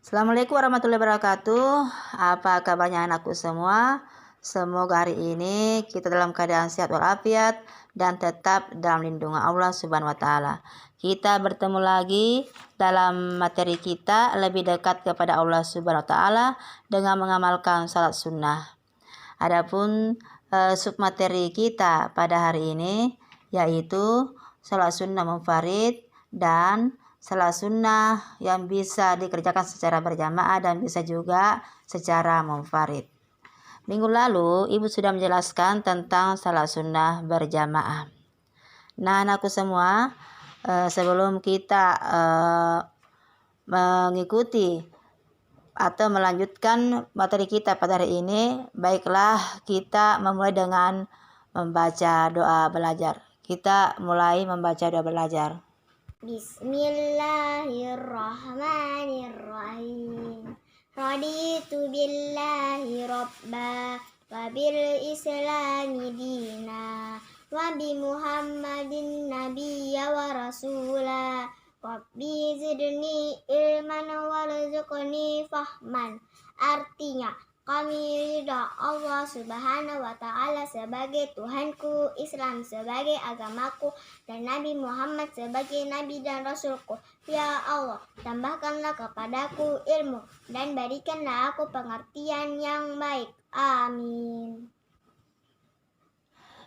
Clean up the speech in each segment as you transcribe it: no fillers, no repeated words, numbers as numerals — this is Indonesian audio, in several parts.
Assalamualaikum warahmatullahi wabarakatuh. Apa kabarnya anakku semua? Semoga hari ini kita dalam keadaan sehat walafiat dan tetap dalam lindungan Allah Subhanahu wa taala. Kita bertemu lagi dalam materi kita lebih dekat kepada Allah Subhanahu wa taala dengan mengamalkan salat sunnah. Adapun submateri kita pada hari ini yaitu salat sunnah munfarid dan salat sunnah yang bisa dikerjakan secara berjamaah dan bisa juga secara munfarid. Minggu lalu Ibu sudah menjelaskan tentang salat sunnah berjamaah. Nah, anakku semua, sebelum kita mengikuti atau melanjutkan materi kita pada hari ini, baiklah kita memulai dengan membaca doa belajar. Kita mulai membaca doa belajar. Bismillahirrahmanirrahim. Raditu billahi rabba wa bil islami dina wa bi muhammadin nabiyya wa rasula. Rabbi zidni ilman warzuqni fahman. Artinya, kami ridha Allah Subhanahu wa taala sebagai Tuhanku, Islam sebagai agamaku, dan Nabi Muhammad sebagai nabi dan rasulku. Ya Allah, tambahkanlah kepadaku ilmu dan berikanlah aku pengertian yang baik. Amin.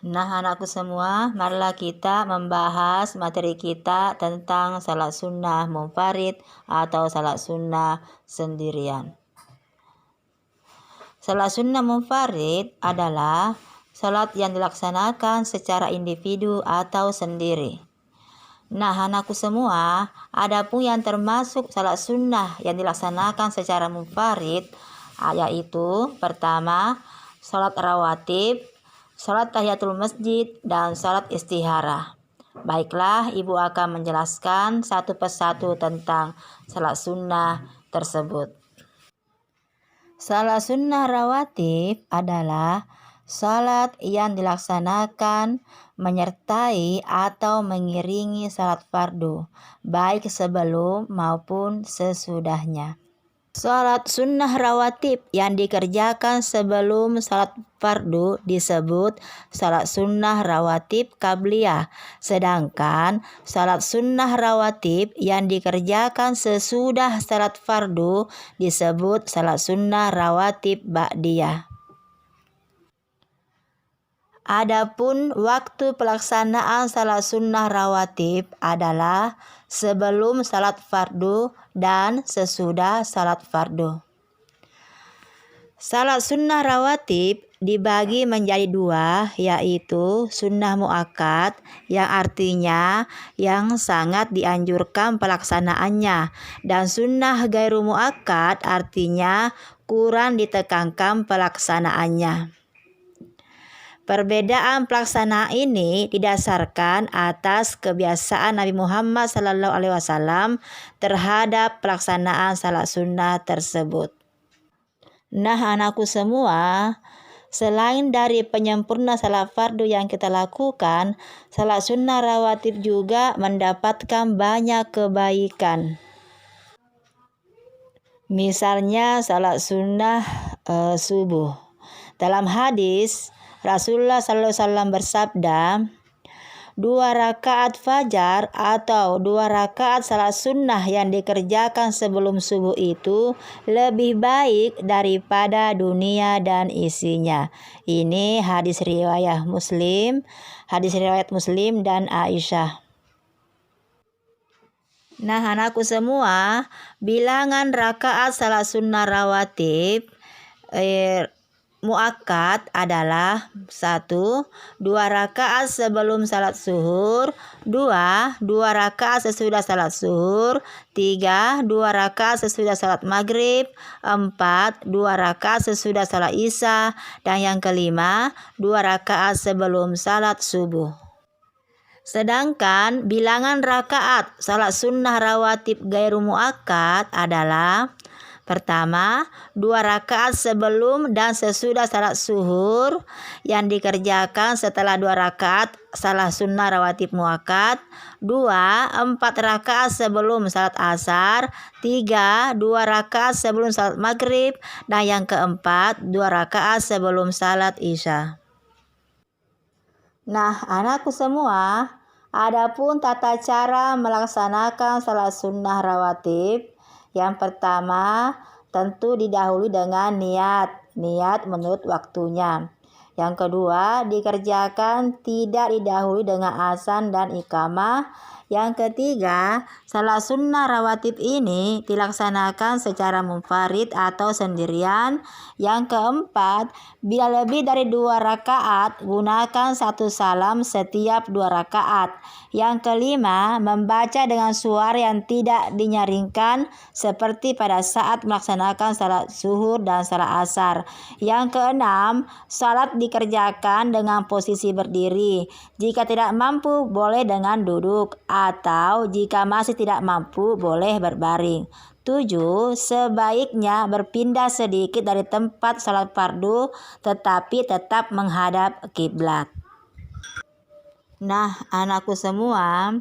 Nah, anakku semua, marilah kita membahas materi kita tentang salat sunnah munfarid atau salat sunnah sendirian. Salat sunnah munfarid adalah salat yang dilaksanakan secara individu atau sendiri. Nah, anakku semua, adapun yang termasuk salat sunnah yang dilaksanakan secara munfarid yaitu pertama, salat rawatib, salat tahiyatul masjid, dan salat istikharah. Baiklah, Ibu akan menjelaskan satu persatu tentang salat sunnah tersebut. Salat sunnah rawatib adalah salat yang dilaksanakan menyertai atau mengiringi salat fardu, baik sebelum maupun sesudahnya. Salat sunnah rawatib yang dikerjakan sebelum salat fardu disebut salat sunnah rawatib qabliyah, sedangkan salat sunnah rawatib yang dikerjakan sesudah salat fardu disebut salat sunnah rawatib ba'diyah. Adapun waktu pelaksanaan salat sunnah rawatib adalah sebelum salat fardu dan sesudah salat fardu. Salat sunnah rawatib dibagi menjadi dua, yaitu sunnah muakkad yang artinya yang sangat dianjurkan pelaksanaannya, dan sunnah gairu muakkad artinya kurang ditekankan pelaksanaannya. Perbedaan pelaksanaan ini didasarkan atas kebiasaan Nabi Muhammad SAW terhadap pelaksanaan salat sunnah tersebut. Nah, anakku semua, selain dari penyempurna salat fardu yang kita lakukan, salat sunnah rawatib juga mendapatkan banyak kebaikan. Misalnya salat sunnah subuh. Dalam hadis Rasulullah SAW bersabda, 2 rakaat fajar atau 2 rakaat salat sunnah yang dikerjakan sebelum subuh itu lebih baik daripada dunia dan isinya. Ini hadis riwayat Muslim dan Aisyah. Nah, anakku semua, bilangan rakaat salat sunnah rawatib muakkad adalah 1. 2 rakaat sebelum salat zuhur, 2 rakaat sesudah salat zuhur, 3 2 rakaat sesudah salat maghrib, 4 2 rakaat sesudah salat isya, dan yang kelima 2 rakaat sebelum salat subuh. Sedangkan bilangan rakaat salat sunnah rawatib gairu muakkad adalah Pertama, 2 rakaat sebelum dan sesudah salat zuhur yang dikerjakan setelah 2 rakaat salat sunnah rawatib muakkad. 2, 4 rakaat sebelum salat asar. 3, 2 rakaat sebelum salat maghrib. Dan yang keempat, 2 rakaat sebelum salat isya. Nah, anakku semua, adapun tata cara melaksanakan salat sunnah rawatib. Yang pertama, tentu didahului dengan niat menurut waktunya. Yang kedua, dikerjakan tidak didahului dengan azan dan iqamah. Yang ketiga, salat sunnah rawatib ini dilaksanakan secara munfarid atau sendirian. Yang keempat, bila lebih dari 2 rakaat, gunakan 1 salam setiap 2 rakaat. Yang kelima, membaca dengan suara yang tidak dinyaringkan seperti pada saat melaksanakan salat zuhur dan salat asar. Yang keenam, salat dikerjakan dengan posisi berdiri. Jika tidak mampu, boleh dengan duduk, atau jika masih tidak mampu, boleh berbaring. 7. Sebaiknya berpindah sedikit dari tempat salat fardu, tetapi tetap menghadap kiblat. Nah, anakku semua,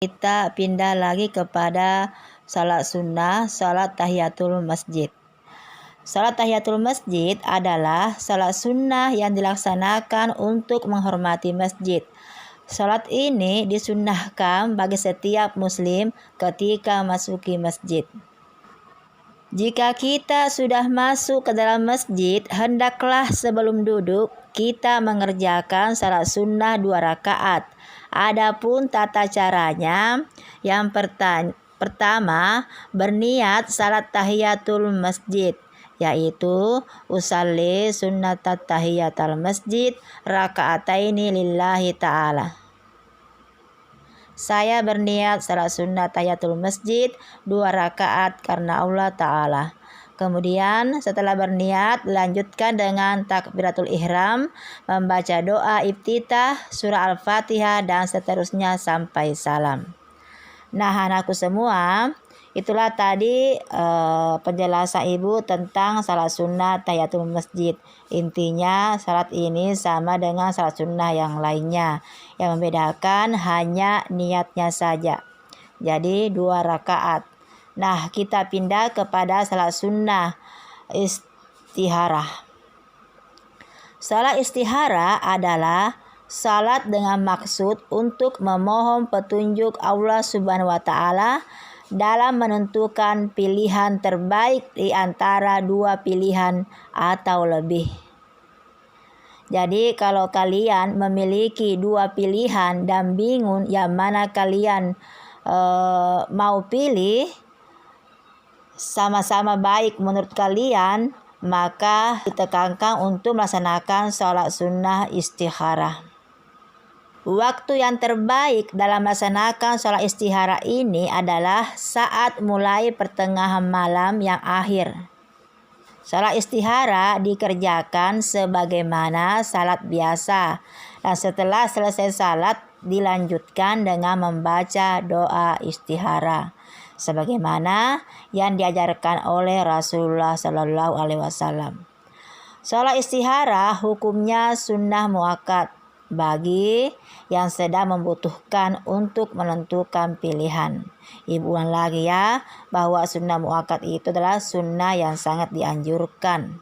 kita pindah lagi kepada salat sunnah, salat tahiyatul masjid. Salat tahiyatul masjid adalah salat sunnah yang dilaksanakan untuk menghormati masjid. Salat ini disunnahkan bagi setiap muslim ketika masuki masjid. Jika kita sudah masuk ke dalam masjid, hendaklah sebelum duduk kita mengerjakan salat sunnah 2 rakaat. Adapun tata caranya, yang pertama berniat salat tahiyatul masjid, yaitu usalli sunnatat tahiyatul masjid raka'ataini lillahi ta'ala. Saya berniat salat sunnah tahiyatul masjid 2 rakaat karena Allah Ta'ala. Kemudian setelah berniat, lanjutkan dengan takbiratul ihram, membaca doa iftitah, surah Al-Fatihah, dan seterusnya sampai salam. Nah, anakku semua, itulah tadi penjelasan ibu tentang salat sunnah tahiyatul masjid. Intinya salat ini sama dengan salat sunnah yang lainnya. Yang membedakan hanya niatnya saja. Jadi 2 rakaat. Nah, kita pindah kepada salat sunnah istikharah. Salat istikharah adalah salat dengan maksud untuk memohon petunjuk Allah Subhanahu wa Ta'ala dalam menentukan pilihan terbaik di antara 2 pilihan atau lebih. Jadi kalau kalian memiliki 2 pilihan dan bingung yang mana kalian mau pilih, sama-sama baik menurut kalian, maka ditekankan untuk melaksanakan salat sunnah istikharah. Waktu yang terbaik dalam melaksanakan salat istikharah ini adalah saat mulai pertengahan malam yang akhir. Salat istikharah dikerjakan sebagaimana salat biasa, dan setelah selesai salat dilanjutkan dengan membaca doa istikharah sebagaimana yang diajarkan oleh Rasulullah Sallallahu Alaihi Wasallam. Salat istikharah hukumnya sunnah muakkad bagi yang sedang membutuhkan untuk menentukan pilihan. Ibu ulang lagi ya, bahwa sunnah muakkad itu adalah sunnah yang sangat dianjurkan.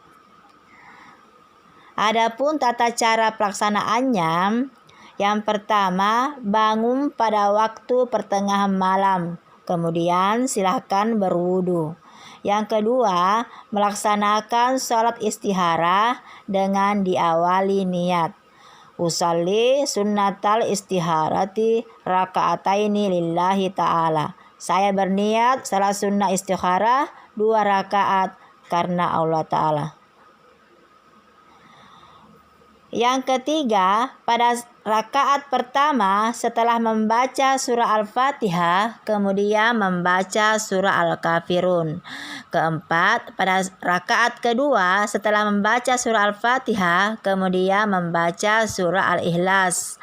Adapun tata cara pelaksanaannya, yang pertama bangun pada waktu pertengahan malam, kemudian silakan berwudu. Yang kedua, melaksanakan salat istikharah dengan diawali niat. Usalli sunnatal istikharati raka'ataini lillahi ta'ala. Saya berniat salat sunnah istikharah 2 rakaat karena Allah Ta'ala. Yang ketiga, pada rakaat pertama setelah membaca surah Al-Fatihah, kemudian membaca surah Al-Kafirun. Keempat, pada rakaat kedua setelah membaca surah Al-Fatihah, kemudian membaca surah Al-Ikhlas.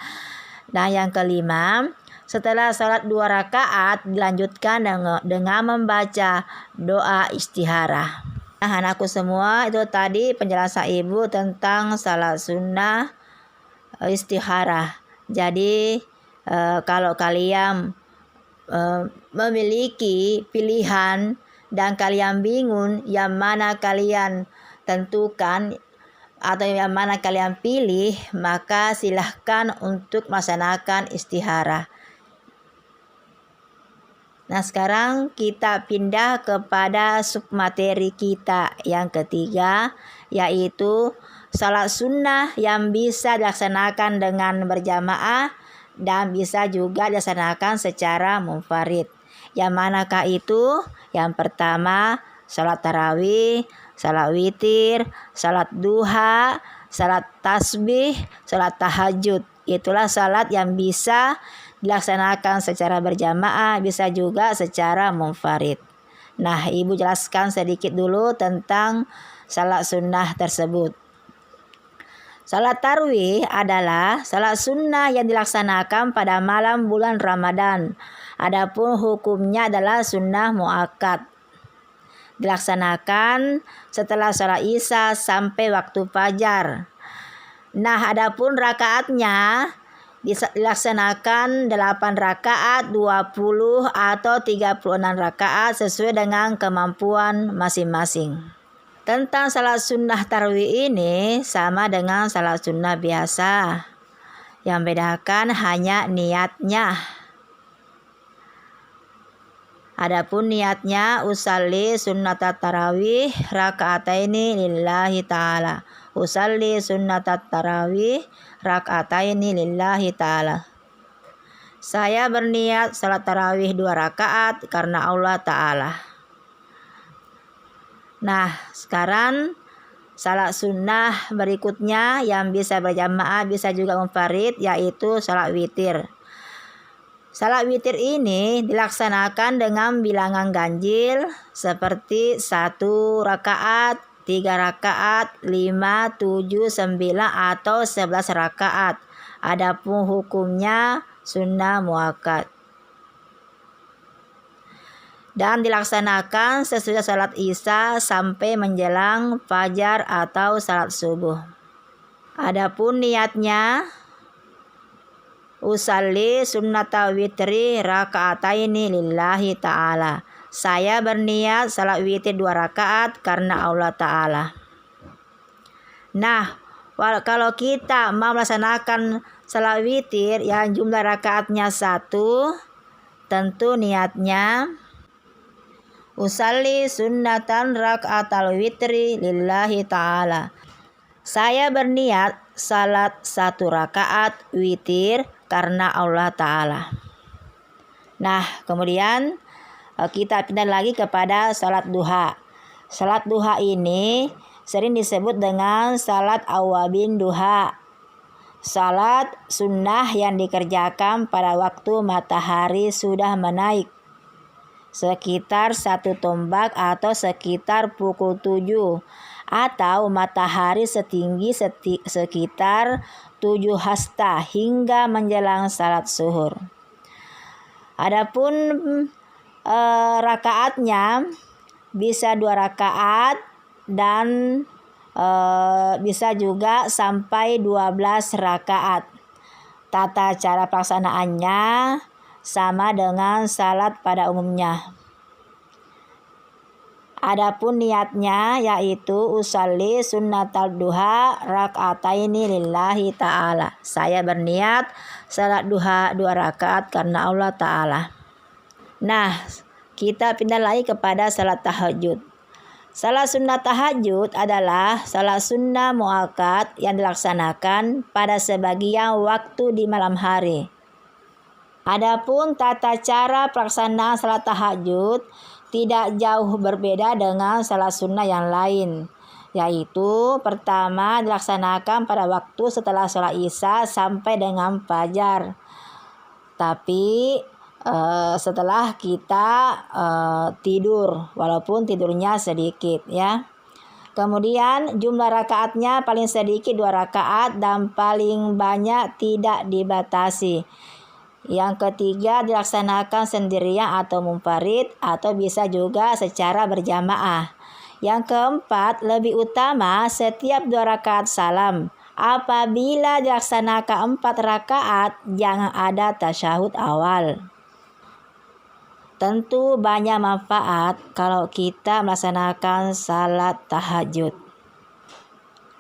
Nah, yang kelima, Setelah salat 2 rakaat dilanjutkan dengan membaca doa istikharah. Nah, anakku semua, itu tadi penjelasan ibu tentang salat sunnah istikharah. Jadi kalau kalian memiliki pilihan dan kalian bingung yang mana kalian tentukan atau yang mana kalian pilih, maka silahkan untuk melaksanakan istikharah. Nah, sekarang kita pindah kepada submateri kita yang ketiga, yaitu salat sunnah yang bisa dilaksanakan dengan berjamaah dan bisa juga dilaksanakan secara munfarid. Yang manakah itu? Yang pertama, salat tarawih, salat witir, salat duha, salat tasbih, salat tahajud. Itulah salat yang bisa dilaksanakan secara berjamaah, bisa juga secara munfarid. Nah, ibu jelaskan sedikit dulu tentang salat sunnah tersebut. Salat tarawih adalah salat sunnah yang dilaksanakan pada malam bulan Ramadan. Adapun hukumnya adalah sunnah muakkad. Dilaksanakan setelah salat Isya sampai waktu fajar. Nah, adapun rakaatnya dilaksanakan 8 rakaat, 20 atau 36 rakaat sesuai dengan kemampuan masing-masing. Tentang salat sunnah tarawih ini sama dengan salat sunnah biasa. Yang bedakan hanya niatnya. Adapun niatnya usalli sunnatat tarawih raka'ataini lillahi ta'ala. Usalli sunnatat tarawih raka'ataini lillahi ta'ala. Saya berniat salat tarawih 2 rakaat karena Allah Ta'ala. Nah, sekarang salat sunnah berikutnya yang bisa berjamaah, bisa juga munfarid, yaitu salat witir. Salat witir ini dilaksanakan dengan bilangan ganjil seperti 1 rakaat, 3 rakaat, 5, 7, 9 atau 11 rakaat. Adapun hukumnya sunnah muakkad. Dan dilaksanakan sesudah salat Isya sampai menjelang fajar atau salat subuh. Adapun niatnya usalli sunnata witri raka'ataini lillahi ta'ala. Saya berniat salat witir 2 rakaat karena Allah Ta'ala. Nah, kalau kita mau melaksanakan salat witir yang jumlah rakaatnya 1, tentu niatnya usalli sunnatan raka'atal witri lillahi ta'ala. Saya berniat salat 1 rakaat witir karena Allah Ta'ala. Nah, kemudian kita pindah lagi kepada salat duha. Salat duha ini sering disebut dengan salat awabin duha. Salat sunnah yang dikerjakan pada waktu matahari sudah menaik, sekitar 1 tombak atau sekitar pukul 7, atau matahari setinggi sekitar 7 hasta hingga menjelang salat zuhur. Adapun rakaatnya bisa 2 rakaat dan bisa juga sampai 12 rakaat. Tata cara pelaksanaannya sama dengan salat pada umumnya. Adapun niatnya yaitu usalli sunnatal duha raka'ataini lillahi ta'ala. Saya berniat salat duha 2 rakaat karena Allah Ta'ala. Nah, kita pindah lagi kepada salat tahajud. Salat sunnah tahajud adalah salat sunnah muakkad yang dilaksanakan pada sebagian waktu di malam hari. Adapun tata cara pelaksanaan salat tahajud tidak jauh berbeda dengan salat sunnah yang lain, yaitu pertama dilaksanakan pada waktu setelah salat Isya sampai dengan fajar. Tapi setelah kita tidur, walaupun tidurnya sedikit ya. Kemudian jumlah rakaatnya paling sedikit 2 rakaat dan paling banyak tidak dibatasi, Yang ketiga, dilaksanakan sendirian atau munfarid atau bisa juga secara berjamaah. Yang keempat, lebih utama setiap 2 rakaat salam. Apabila dilaksanakan 4 rakaat, jangan ada tasyahud awal. Tentu banyak manfaat kalau kita melaksanakan salat tahajud.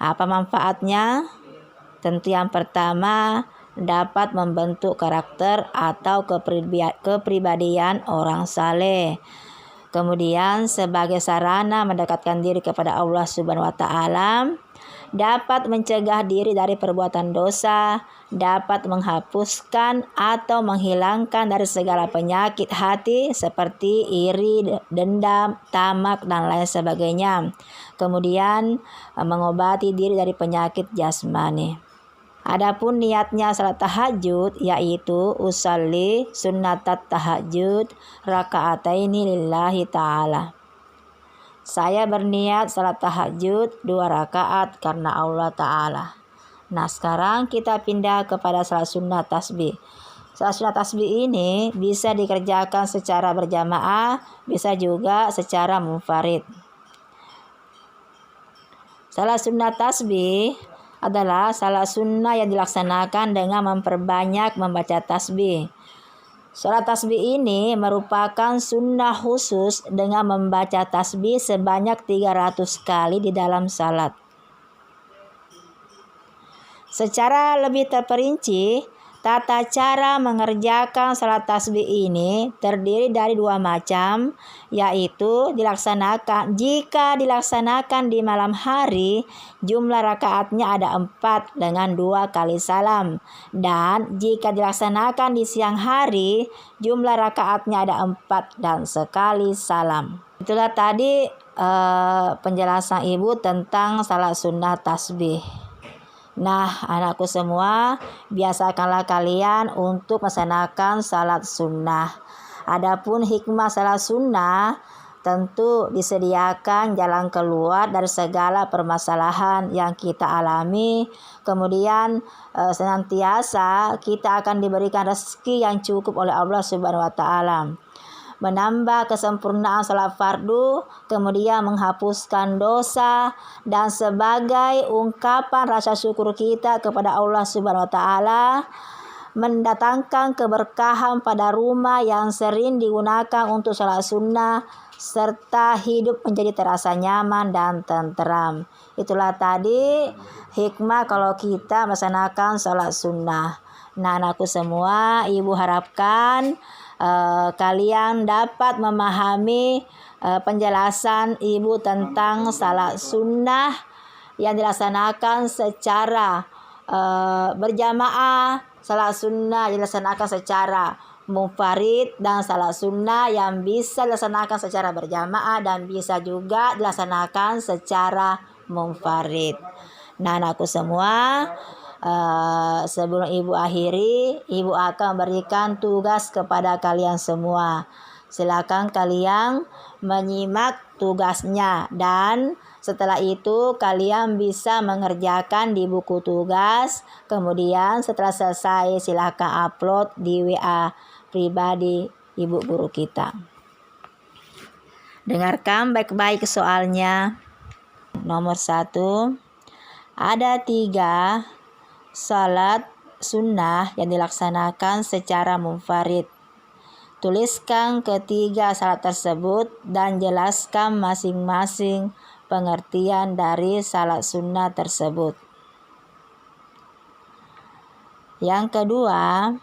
Apa manfaatnya? Tentu yang pertama, dapat membentuk karakter atau kepribadian orang saleh. Kemudian sebagai sarana mendekatkan diri kepada Allah Subhanahu wa taala, dapat mencegah diri dari perbuatan dosa, dapat menghapuskan atau menghilangkan dari segala penyakit hati seperti iri, dendam, tamak, dan lain sebagainya. Kemudian mengobati diri dari penyakit jasmani. Adapun niatnya salat tahajud yaitu usalli sunnatat tahajud rakaataini lillahi ta'ala. Saya berniat salat tahajud 2 rakaat karena Allah Ta'ala. Nah, sekarang kita pindah kepada salat sunnah tasbih. Salat sunnah tasbih ini bisa dikerjakan secara berjamaah, bisa juga secara munfarid. Salat sunnah tasbih adalah salat sunnah yang dilaksanakan dengan memperbanyak membaca tasbih. Salat tasbih ini merupakan sunnah khusus dengan membaca tasbih sebanyak 300 kali di dalam salat. Secara lebih terperinci, tata cara mengerjakan salat tasbih ini terdiri dari 2 macam, yaitu jika dilaksanakan di malam hari, jumlah rakaatnya ada 4 dengan 2 kali salam. Dan jika dilaksanakan di siang hari, jumlah rakaatnya ada 4 dan sekali salam. Itulah tadi penjelasan Ibu tentang salat sunnah tasbih. Nah, anakku semua, biasakanlah kalian untuk melaksanakan salat sunnah. Adapun hikmah salat sunnah, tentu disediakan jalan keluar dari segala permasalahan yang kita alami. Kemudian senantiasa kita akan diberikan rezeki yang cukup oleh Allah Subhanahu wa taala. Menambah kesempurnaan salat fardu, kemudian menghapuskan dosa, dan sebagai ungkapan rasa syukur kita kepada Allah Subhanahu wa taala, mendatangkan keberkahan pada rumah yang sering digunakan untuk salat sunnah, serta hidup menjadi terasa nyaman dan tenteram. Itulah tadi hikmah kalau kita melaksanakan salat sunnah. Nah, anakku semua, Ibu harapkan kalian dapat memahami penjelasan Ibu tentang salat sunnah yang dilaksanakan secara berjamaah, salat sunnah yang dilaksanakan secara munfarid, dan salat sunnah yang bisa dilaksanakan secara berjamaah dan bisa juga dilaksanakan secara munfarid. Nah, anakku semua, sebelum Ibu akhiri, Ibu akan memberikan tugas kepada kalian semua. Silakan kalian menyimak tugasnya, dan setelah itu kalian bisa mengerjakan di buku tugas. Kemudian setelah selesai silakan upload di WA pribadi Ibu guru kita. Dengarkan baik-baik soalnya. Nomor 1, ada 3 salat sunnah yang dilaksanakan secara munfarid. Tuliskan ketiga salat tersebut dan jelaskan masing-masing pengertian dari salat sunnah tersebut. Yang kedua,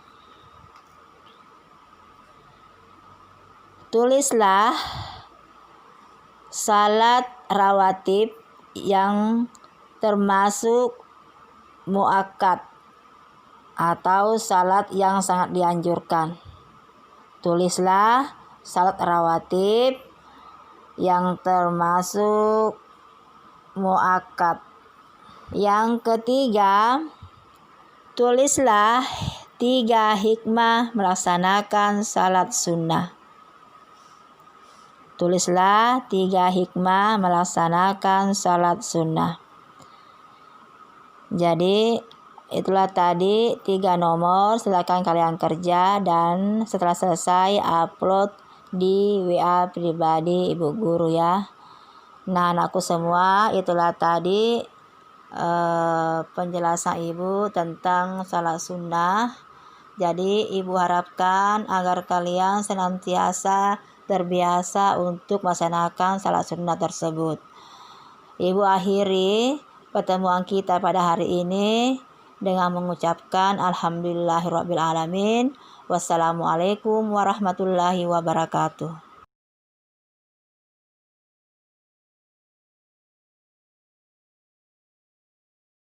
tulislah salat rawatib yang termasuk muakkad atau salat yang sangat dianjurkan. Tulislah salat rawatib yang termasuk muakkad. Yang ketiga, tulislah 3 hikmah melaksanakan salat sunnah. Tulislah 3 hikmah melaksanakan salat sunnah. Jadi Itulah tadi 3 nomor, silakan kalian kerja dan setelah selesai upload di WA pribadi Ibu Guru ya. Nah anakku semua, itulah tadi penjelasan Ibu tentang salat sunnah. Jadi Ibu harapkan agar kalian senantiasa terbiasa untuk melaksanakan salat sunnah tersebut. Ibu akhiri pertemuan kita pada hari ini dengan mengucapkan alhamdulillahirabbil alamin. Wassalamualaikum warahmatullahi wabarakatuh.